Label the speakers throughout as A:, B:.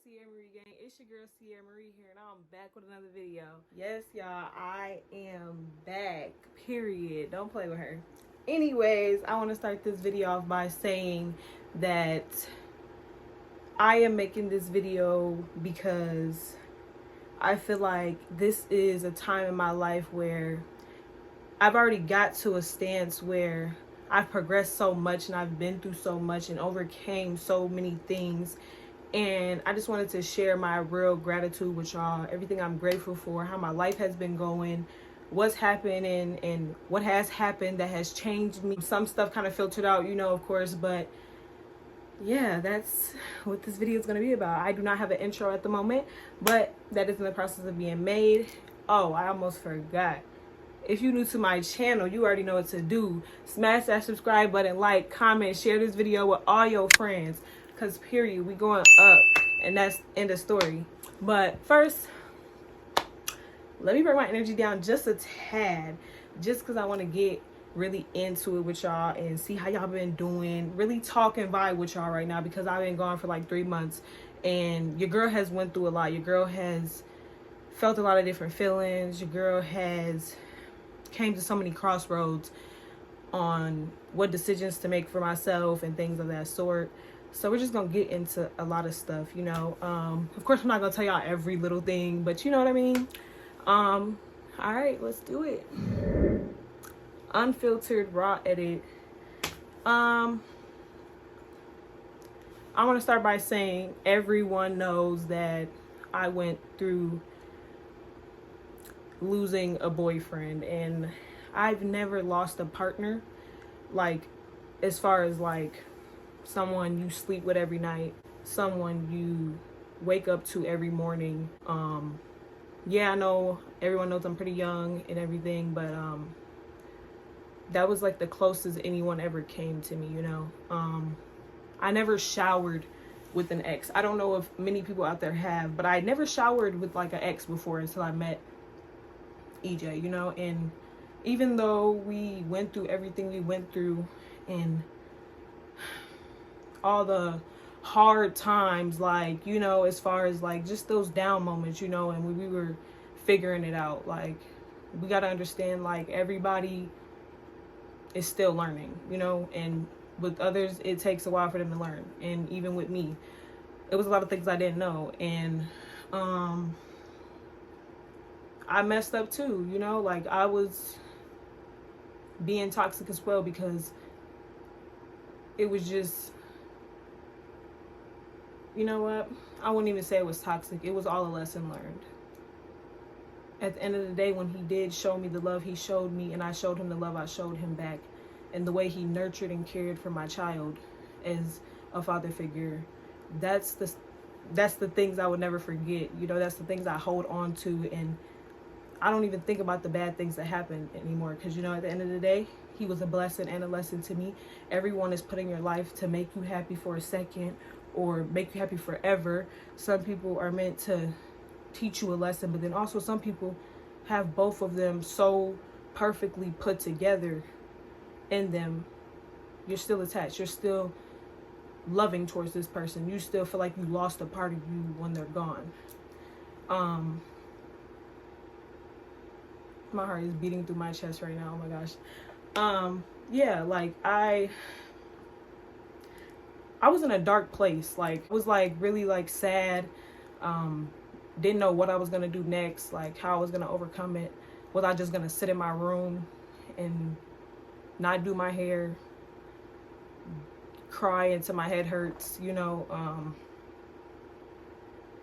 A: SierraMarie gang? It's your girl SierraMarie here, and I'm back with another video. Yes, y'all, I am back. Period. Don't play with her. Anyways, I want to start this video off by saying that I am making this video because I feel like this is a time in my life where I've already got to a stance where I've progressed so much and I've been through so much and overcame so many things. And I just wanted to share my real gratitude with y'all, everything I'm grateful for, how my life has been going, what's happening, and what has happened that has changed me. Some stuff kind of filtered out, you know, of course, but yeah, that's what this video is going to be about. I do not have an intro at the moment, but that is in the process of being made. Oh, I almost forgot. If you're new to my channel, you already know what to do. Smash that subscribe button, like, comment, share this video with all your friends. Because, period, we going up. And that's end of story. But first, let me bring my energy down just a tad. Just because I want to get really into it with y'all and see how y'all been doing. Really talk and vibe with y'all right now. Because I've been gone for like 3 months. And your girl has went through a lot. Your girl has felt a lot of different feelings. Your girl has came to so many crossroads on what decisions to make for myself and things of that sort. So we're just gonna get into a lot of stuff, you know. Of course, I'm not gonna tell y'all every little thing, but you know what I mean. All right, let's do it. Unfiltered raw edit. I want to start by saying everyone knows that I went through losing a boyfriend, and I've never lost a partner, like as far as like someone you sleep with every night, someone you wake up to every morning. Yeah, I know everyone knows I'm pretty young and everything, but that was like the closest anyone ever came to me, you know. I never showered with an ex. I don't know if many people out there have, but I never showered with like an ex before until I met EJ, you know. And even though we went through everything we went through and all the hard times, like, you know, as far as like just those down moments, you know, and when we were figuring it out, like, we got to understand, like, everybody is still learning, you know, and with others it takes a while for them to learn. And even with me, it was a lot of things I didn't know, and I messed up too, you know. Like, I was being toxic as well, because it was just, you know what, I wouldn't even say it was toxic. It was all a lesson learned. At the end of the day, when he did show me the love he showed me, and I showed him the love I showed him back, and the way he nurtured and cared for my child as a father figure, that's the things I would never forget, you know. That's the things I hold on to, and I don't even think about the bad things that happened anymore, because, you know, at the end of the day, he was a blessing and a lesson to me. Everyone is put in your life to make you happy for a second or make you happy forever. Some people are meant to teach you a lesson, but then also some people have both of them so perfectly put together in them. You're still attached. You're still loving towards this person. You still feel like you lost a part of you when they're gone. My heart is beating through my chest right now. Oh my gosh. Yeah, like I was in a dark place. Like, I was like really like sad. Didn't know what I was gonna do next, like how I was gonna overcome it. Was I just gonna sit in my room and not do my hair, cry until my head hurts, you know,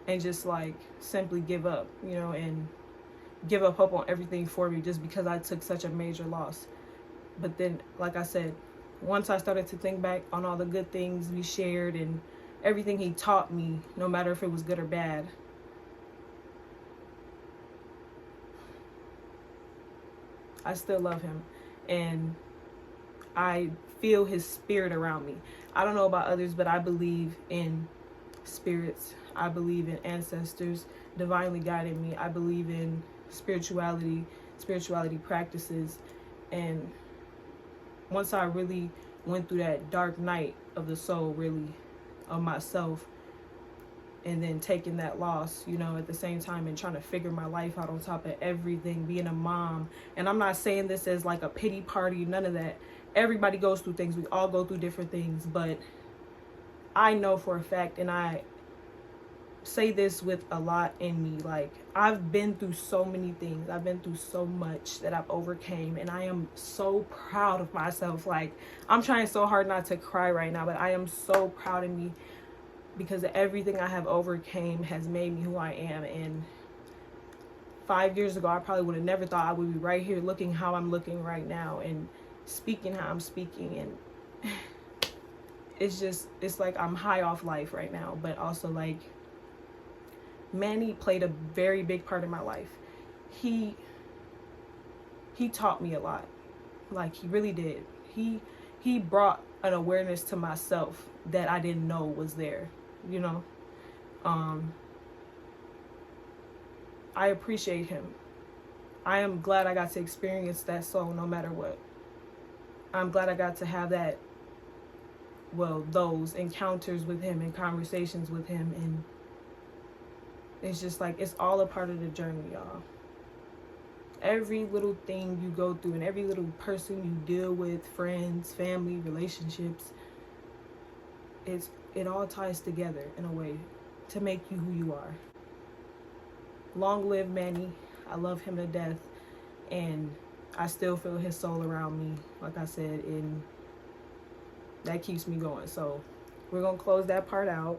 A: and just like simply give up, you know, and give up hope on everything for me just because I took such a major loss. But then, like I said, once I started to think back on all the good things we shared and everything he taught me, no matter if it was good or bad, I still love him, and I feel his spirit around me. I don't know about others, but I believe in spirits. I believe in ancestors divinely guiding me. I believe in spirituality practices. And once I really went through that dark night of the soul, really, of myself, and then taking that loss, you know, at the same time, and trying to figure my life out on top of everything, being a mom. And I'm not saying this as like a pity party, none of that. Everybody goes through things. We all go through different things, but I know for a fact, and I say this with a lot in me, like, I've been through so many things. I've been through so much that I've overcame, and I am so proud of myself. Like, I'm trying so hard not to cry right now, but I am so proud of me, because everything I have overcame has made me who I am. And 5 years ago, I probably would have never thought I would be right here looking how I'm looking right now and speaking how I'm speaking. And it's like I'm high off life right now. But also, like, Manny played a very big part in my life. He taught me a lot. Like, he really did. He brought an awareness to myself that I didn't know was there, you know. I appreciate him. I am glad I got to experience that soul no matter what. I'm glad I got to have that, well, those encounters with him and conversations with him. And it's just like, it's all a part of the journey, y'all. Every little thing you go through and every little person you deal with, friends, family, relationships, it all ties together in a way to make you who you are. Long live Manny. I love him to death, and I still feel his soul around me, like I said, and that keeps me going. So we're gonna close that part out.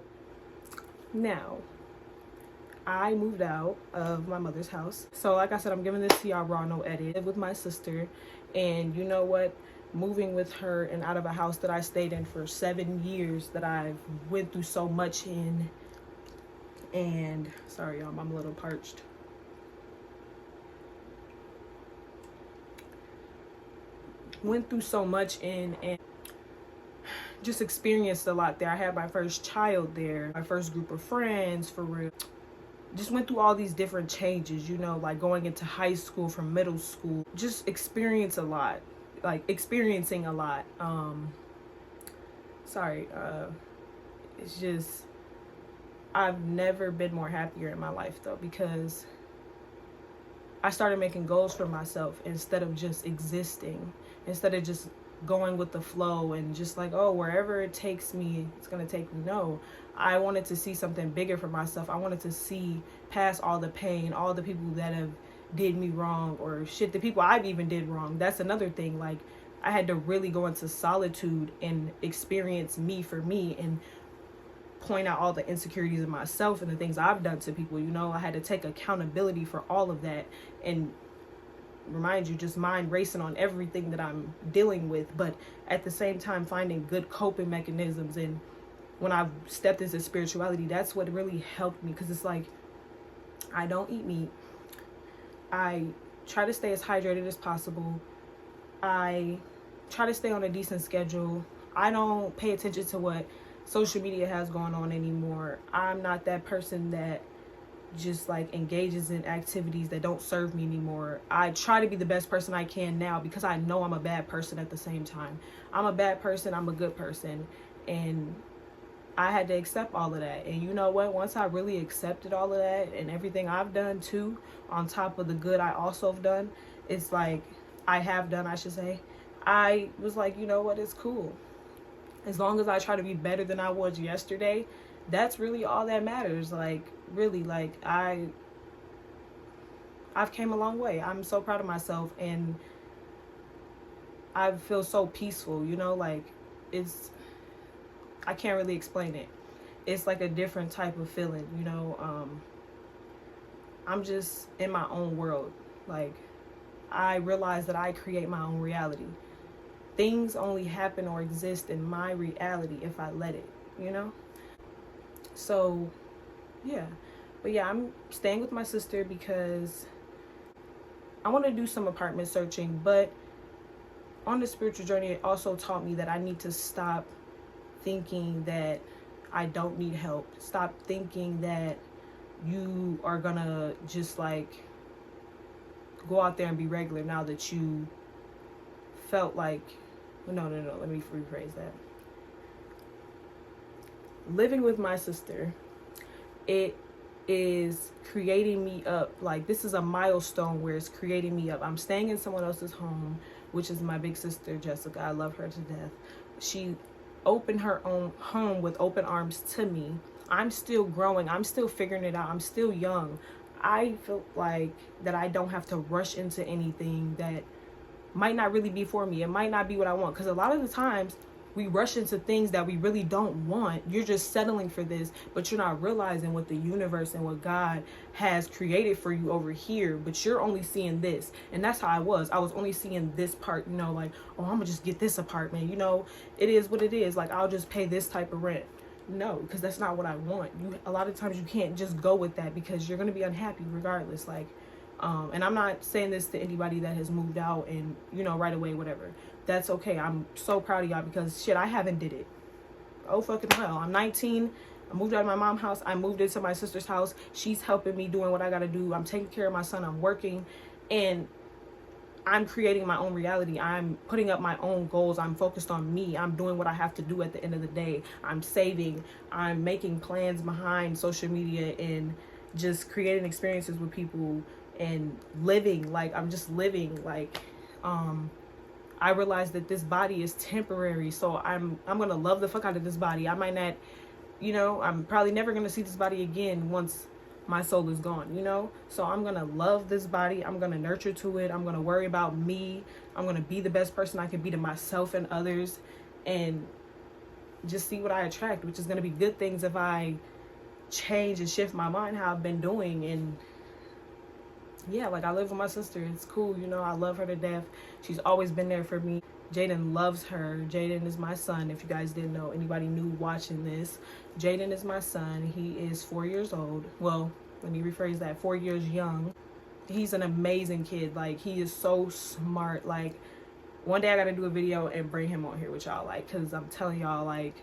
A: Now, I moved out of my mother's house. So like I said, I'm giving this to y'all raw, no edit. I live with my sister, and you know what? Moving with her and out of a house that I stayed in for 7 years, that I've went through so much in, and sorry y'all, I'm a little parched. Went through so much in, and just experienced a lot there. I had my first child there, my first group of friends, for real. Just went through all these different changes, you know, like going into high school from middle school. Just experiencing a lot. It's just, I've never been more happier in my life though, because I started making goals for myself instead of just existing, instead of just going with the flow and just like, oh, wherever it takes me, it's gonna take me. No, I wanted to see something bigger for myself. I wanted to see past all the pain, all the people that have did me wrong, or shit, the people I've even did wrong. That's another thing. Like, I had to really go into solitude and experience me for me, and point out all the insecurities of myself and the things I've done to people. You know, I had to take accountability for all of that, and remind you, just mind racing on everything that I'm dealing with, but at the same time finding good coping mechanisms. And when I've stepped into spirituality, that's what really helped me, because it's like, I don't eat meat. I try to stay as hydrated as possible. I try to stay on a decent schedule. I don't pay attention to what social media has going on anymore. I'm not that person that just like engages in activities that don't serve me anymore. I try to be the best person I can now, because I know I'm a bad person at the same time. I'm a bad person, I'm a good person, and I had to accept all of that. And you know what? Once I really accepted all of that and everything I've done too, on top of the good I also have done, it's like, I should say, I was like, you know what? It's cool. As long as I try to be better than I was yesterday, that's really all that matters. Like, really, like, I've came a long way. I'm so proud of myself, and I feel so peaceful, you know, like, I can't really explain it. It's like a different type of feeling, you know. I'm just in my own world. Like, I realize that I create my own reality. Things only happen or exist in my reality if I let it, you know? So, yeah. But yeah, I'm staying with my sister because I want to do some apartment searching, but on the spiritual journey, it also taught me that I need to stop thinking that I don't need help. Stop thinking that you are gonna just like go out there and be regular now that you felt like, no, let me rephrase that. Living with my sister, it is creating me up. Like, this is a milestone where it's creating me up. I'm staying in someone else's home, which is my big sister Jessica. I love her to death. She opened her own home with open arms to me. I'm still growing. I'm still figuring it out. I'm still young. I feel like that I don't have to rush into anything that might not really be for me. It might not be what I want, because a lot of the times we rush into things that we really don't want. You're just settling for this, but you're not realizing what the universe and what God has created for you over here, but you're only seeing this. And that's how I was only seeing this part, you know, like, oh, I'm gonna just get this apartment, you know, it is what it is, like, I'll just pay this type of rent. No, because that's not what I want. A lot of times you can't just go with that, because you're gonna be unhappy regardless. Like, and I'm not saying this to anybody that has moved out and, you know, right away, whatever. That's okay. I'm so proud of y'all, because shit, I haven't did it. Oh fucking hell. I'm 19. I moved out of my mom's house. I moved into my sister's house. She's helping me, doing what I gotta do. I'm taking care of my son. I'm working, and I'm creating my own reality. I'm putting up my own goals. I'm focused on me. I'm doing what I have to do at the end of the day. I'm saving. I'm making plans behind social media and just creating experiences with people and living. Like, I'm just living. Like, I realized that this body is temporary, so I'm gonna love the fuck out of this body. I might not, you know, I'm probably never gonna see this body again once my soul is gone, you know. So I'm gonna love this body. I'm gonna nurture to it. I'm gonna worry about me. I'm gonna be the best person I can be to myself and others, and just see what I attract, which is gonna be good things if I change and shift my mind how I've been doing. And yeah, like, I live with my sister. It's cool, you know. I love her to death. She's always been there for me. Jaden loves her. Jaden is my son. If you guys didn't know, anybody new watching this, Jaden is my son. He is 4 years old. Well, let me rephrase that, 4 years young. He's an amazing kid. Like, he is so smart. Like, one day I gotta do a video and bring him on here with y'all, like, because I'm telling y'all, like,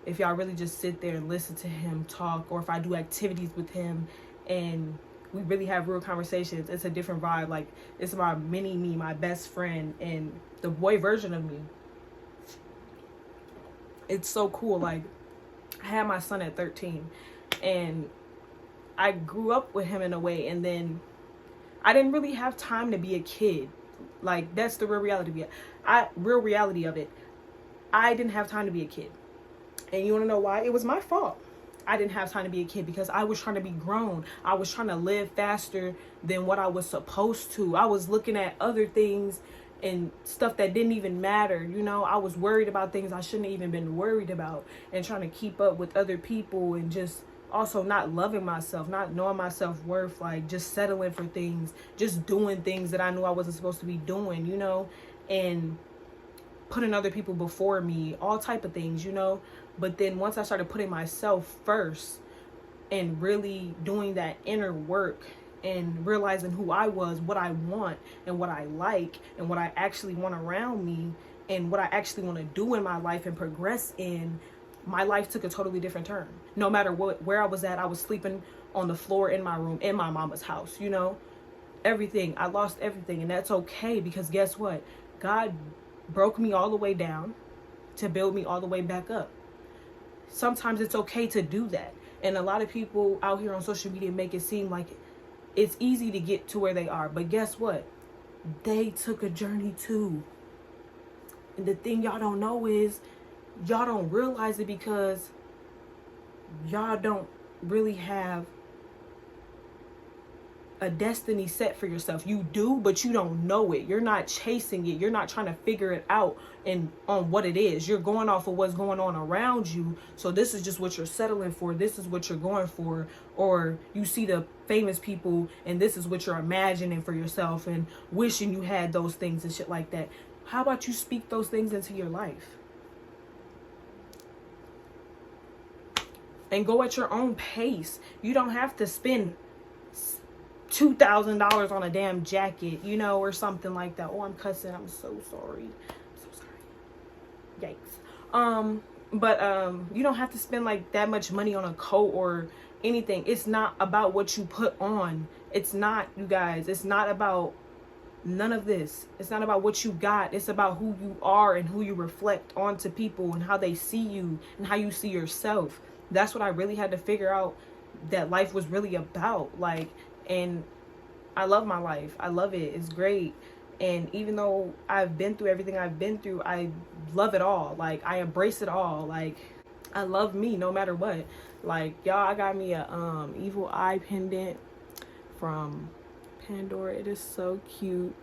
A: if y'all really just sit there and listen to him talk, or if I do activities with him and we really have real conversations, it's a different vibe. Like, it's my mini me, my best friend, and the boy version of me. It's so cool. Like, I had my son at 13, and I grew up with him in a way, and then I didn't really have time to be a kid. Like, that's the real reality of it. I didn't have time to be a kid. And you want to know why? It was my fault. I didn't have time to be a kid because I was trying to be grown. I was trying to live faster than what I was supposed to. I was looking at other things and stuff that didn't even matter. You know, I was worried about things I shouldn't have even been worried about, and trying to keep up with other people, and just also not loving myself, not knowing my self-worth, like, just settling for things, just doing things that I knew I wasn't supposed to be doing, you know, and putting other people before me, all type of things, you know. But then once I started putting myself first and really doing that inner work and realizing who I was, what I want and what I like and what I actually want around me and what I actually want to do in my life and progress in, my life took a totally different turn. No matter where I was at, I was sleeping on the floor in my room, in my mama's house, you know, everything. I lost everything, and that's okay, because guess what? God broke me all the way down to build me all the way back up. Sometimes it's okay to do that. And a lot of people out here on social media make it seem like it's easy to get to where they are. But guess what? They took a journey too. And the thing y'all don't know is, y'all don't realize it because y'all don't really have a destiny set for yourself. You do, but you don't know it. You're not chasing it. You're not trying to figure it out and on what it is. You're going off of what's going on around you. So this is just what you're settling for. This is what you're going for. Or you see the famous people and this is what you're imagining for yourself and wishing you had those things and shit like that. How about you speak those things into your life? And go at your own pace. You don't have to spend $2,000 on a damn jacket, you know, or something like that. Oh, I'm cussing. I'm so sorry. I'm so sorry. Yikes. But you don't have to spend like that much money on a coat or anything. It's not about what you put on. It's not, you guys. It's not about none of this. It's not about what you got. It's about who you are and who you reflect onto people and how they see you and how you see yourself. That's what I really had to figure out that life was really about. Like, and I love my life. I love it. It's great. And even though I've been through everything I've been through, I love it all. Like, I embrace it all. Like, I love me no matter what. Like, y'all, I got me a evil eye pendant from Pandora. It is so cute.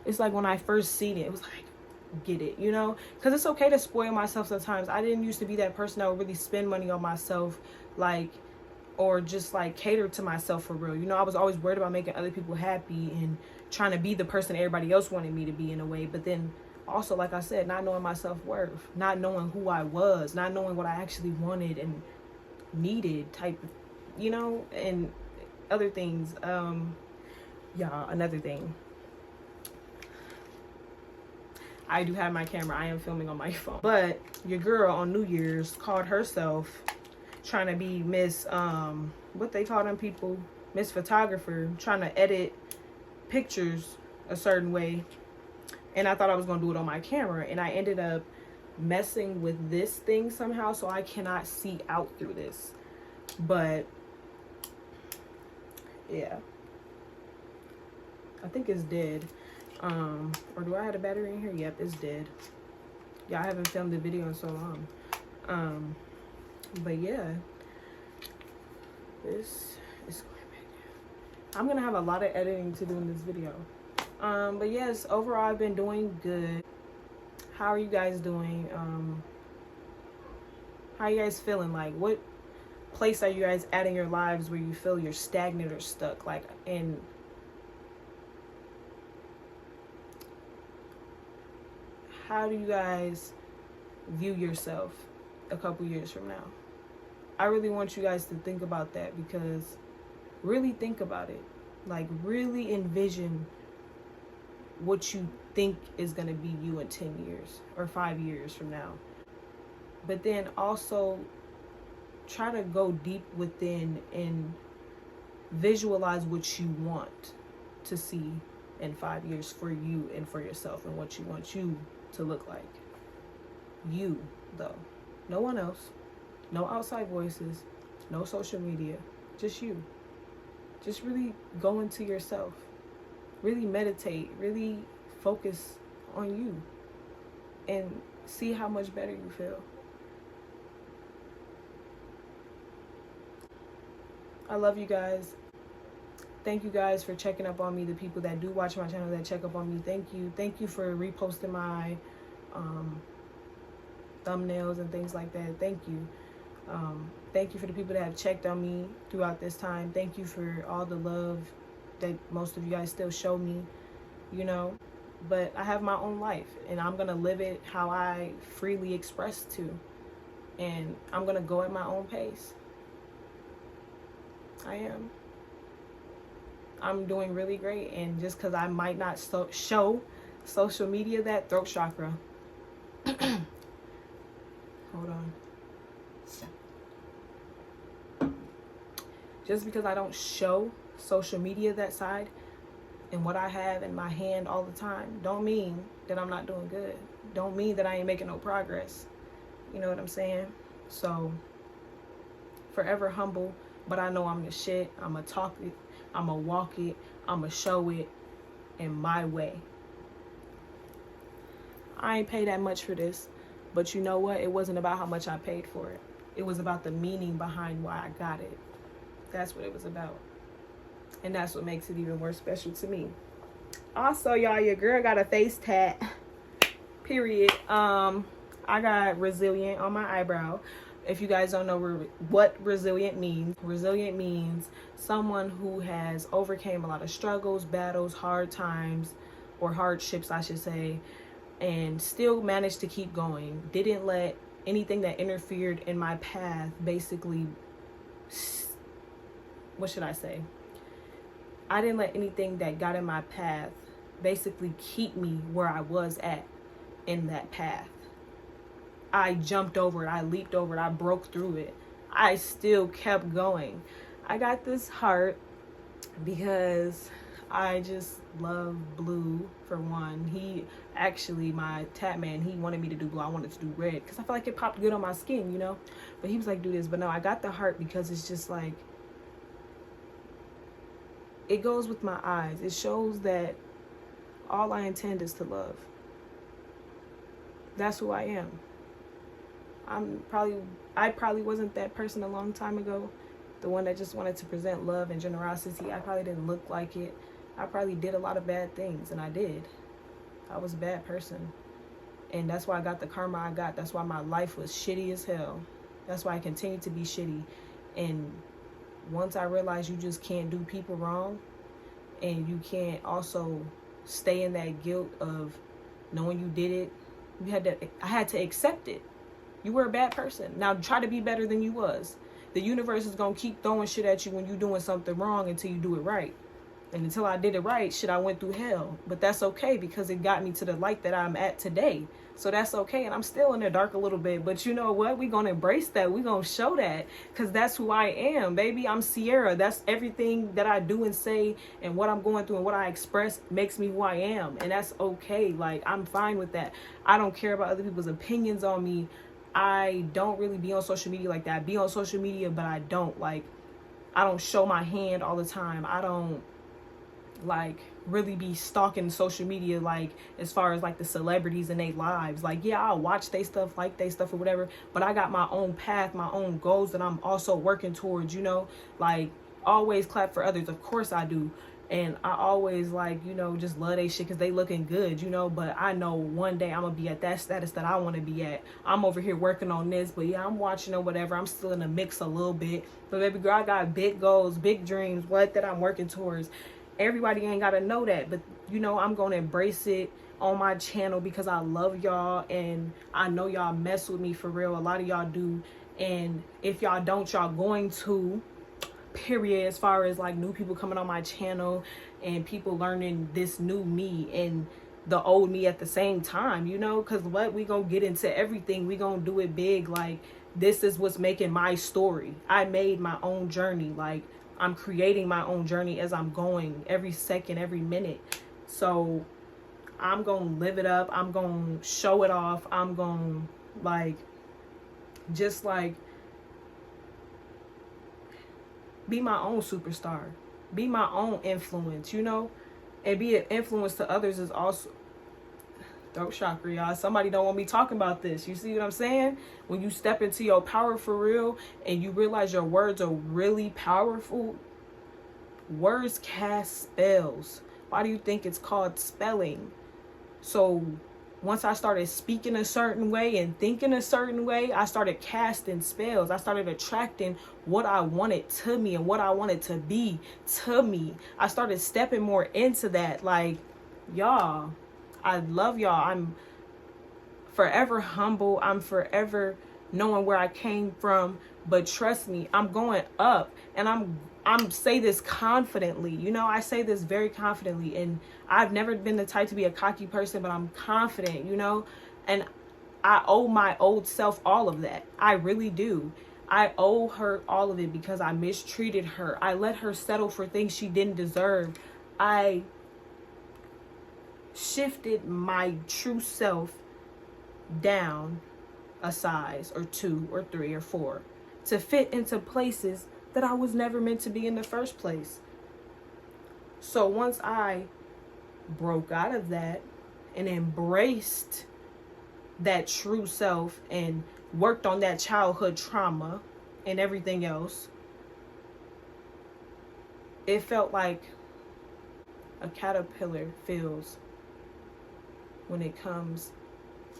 A: It's like when I first seen it, it was like, get it, you know? Because it's okay to spoil myself sometimes. I didn't used to be that person that would really spend money on myself, like, or just like cater to myself for real. You know, I was always worried about making other people happy and trying to be the person everybody else wanted me to be in a way. But then also, like I said, not knowing my self-worth, not knowing who I was, not knowing what I actually wanted and needed type of, you know, and other things. Yeah, another thing. I do have my camera. I am filming on my phone. But your girl on New Year's called herself trying to be Miss, what they call them people? Miss Photographer, trying to edit pictures a certain way. And I thought I was going to do it on my camera. And I ended up messing with this thing somehow, so I cannot see out through this. But, yeah. I think it's dead. Or do I have a battery in here? Yep, it's dead. Yeah, I haven't filmed the video in so long. But yeah, this is going back down. I'm gonna have a lot of editing to do in this video. But yes, overall I've been doing good. How are you guys doing? How are you guys feeling? Like, what place are you guys at in your lives where you feel you're stagnant or stuck? Like, and how do you guys view yourself a couple years from now? I really want you guys to think about that, because really think about it. Like, really envision what you think is going to be you in 10 years or 5 years from now. But then also try to go deep within and visualize what you want to see in 5 years for you and for yourself, and what you want you to look like. You, though. No one else. No outside voices. No social media. Just you. Just really go into yourself. Really meditate. Really focus on you. And see how much better you feel. I love you guys. Thank you guys for checking up on me. The people that do watch my channel, that check up on me, thank you. Thank you for reposting my thumbnails and things like that. Thank you. Thank you for the people that have checked on me throughout this time. Thank you for all the love that most of you guys still show me, you know. But I have my own life, and I'm going to live it how I freely express to. And I'm going to go at my own pace. I am. I'm doing really great. And just because I might not show social media, that throat chakra. Hold on. Just because I don't show social media that side and what I have in my hand all the time, don't mean that I'm not doing good. Don't mean that I ain't making no progress. You know what I'm saying? So, forever humble, but I know I'm the shit. I'm going to talk it. I'm going to walk it. I'm going to show it in my way. I ain't paid that much for this, but you know what? It wasn't about how much I paid for it. It was about the meaning behind why I got it. That's what it was about. And that's what makes it even more special to me. Also, y'all, your girl got a face tat. Period. I got resilient on my eyebrow. If you guys don't know what resilient means someone who has overcame a lot of struggles, battles, hard times, or hardships, I should say, and still managed to keep going. Didn't let anything that interfered in my path basically, what should I say? I didn't let anything that got in my path basically keep me where I was at in that path. I jumped over it. I leaped over it. I broke through it. I still kept going. I got this heart because I just love blue, for one. He actually, my tat man, he wanted me to do blue. I wanted to do red because I felt like it popped good on my skin, you know. But he was like, do this. But no, I got the heart because it's just like, it goes with my eyes. It shows that all I intend is to love. That's who I am. I probably wasn't that person a long time ago. The one that just wanted to present love and generosity. I probably didn't look like it. I probably did a lot of bad things, and I did. I was a bad person. And that's why I got the karma I got. That's why my life was shitty as hell. That's why I continued to be shitty. And once I realized you just can't do people wrong, and you can't also stay in that guilt of knowing you did it, I had to accept it. You were a bad person. Now try to be better than you was. The universe is going to keep throwing shit at you when you're doing something wrong until you do it right. And until I did it right, shit, I went through hell. But that's okay, because it got me to the light that I'm at today. So that's okay. And I'm still in the dark a little bit. But you know what? We're going to embrace that. We're going to show that. Because that's who I am, baby. I'm Sierra. That's everything that I do and say, and what I'm going through and what I express makes me who I am. And that's okay. Like, I'm fine with that. I don't care about other people's opinions on me. I don't really be on social media like that. I be on social media, but I don't show my hand all the time. I don't like really be stalking social media, like as far as like the celebrities and their lives. Like, yeah, I'll watch they stuff, like they stuff or whatever, but I got my own path, my own goals that I'm also working towards, you know. Like, always clap for others, of course I do. And I always, like, you know, just love they shit because they looking good, you know. But I know one day I'm going to be at that status that I want to be at. I'm over here working on this. But, yeah, I'm watching or whatever. I'm still in the mix a little bit. But, baby girl, I got big goals, big dreams, that I'm working towards. Everybody ain't got to know that. But, you know, I'm going to embrace it on my channel because I love y'all. And I know y'all mess with me for real. A lot of y'all do. And if y'all don't, y'all going to. Period. As far as like new people coming on my channel and people learning this new me and the old me at the same time, you know, because what we gonna get into everything, we gonna do it big. Like, this is what's making my story. I made my own journey. Like, I'm creating my own journey as I'm going, every second, every minute. So I'm gonna live it up. I'm gonna show it off. I'm gonna like just like be my own superstar, be my own influence, you know. And be an influence to others is also throat chakra, y'all. Somebody don't want me talking about this. You see what I'm saying? When you step into your power for real and you realize your words are really powerful, words cast spells. Why do you think it's called spelling? So once I started speaking a certain way and thinking a certain way, I started casting spells. I started attracting what I wanted to me and what I wanted to be to me. I started stepping more into that. Like, y'all, I love y'all. I'm forever humble. I'm forever knowing where I came from. But trust me, I'm going up. And I'm say this confidently, you know. I say this very confidently, and I've never been the type to be a cocky person, but I'm confident, you know. And I owe my old self all of that. I really do. I owe her all of it because I mistreated her. I let her settle for things she didn't deserve. I shifted my true self down a size or 2 or 3 or 4 to fit into places that I was never meant to be in the first place. So once I broke out of that and embraced that true self and worked on that childhood trauma and everything else, it felt like a caterpillar feels when it comes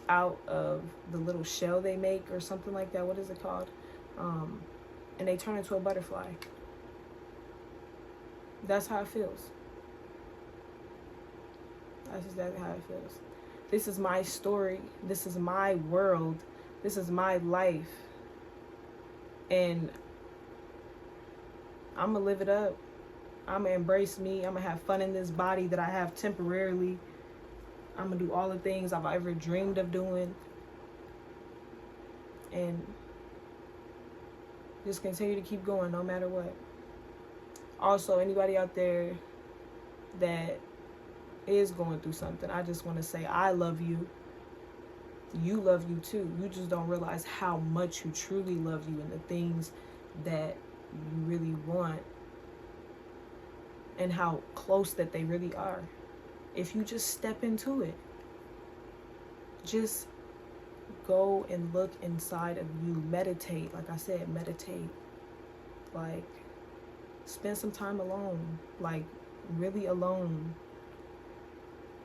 A: out of the little shell they make or something like that. What is it called? And they turn into a butterfly. That's how it feels. That's exactly how it feels. This is my story. This is my world. This is my life. And I'm going to live it up. I'm going to embrace me. I'm going to have fun in this body that I have temporarily. I'm going to do all the things I've ever dreamed of doing. And just continue to keep going no matter what. Also, anybody out there that is going through something, I just want to say I love you. You love you too. You just don't realize how much you truly love you and the things that you really want and how close that they really are. If you just step into it, just go and look inside of you. Meditate. Like I said, meditate. Like, spend some time alone. Like, really alone.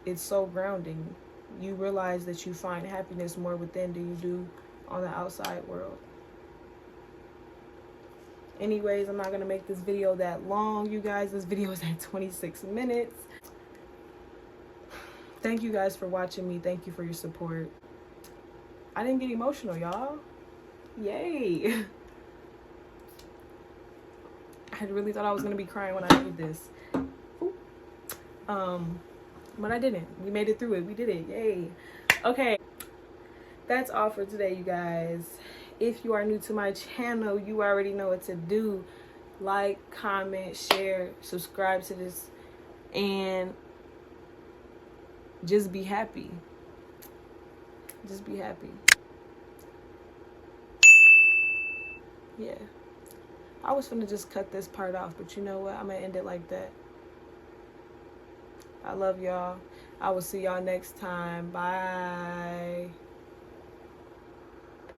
A: It's so grounding. You realize that you find happiness more within than you do on the outside world. Anyways, I'm not going to make this video that long, you guys. This video is at 26 minutes. Thank you guys for watching me. Thank you for your support. I didn't get emotional, y'all. Yay. I really thought I was going to be crying when I did this. Ooh. But I didn't. We made it through it. We did it. Yay. Okay. That's all for today, you guys. If you are new to my channel, you already know what to do. Like, comment, share, subscribe to this, and just be happy. Just be happy. Yeah. I was finna just cut this part off, but you know what? I'm gonna end it like that. I love y'all. I will see y'all next time. Bye.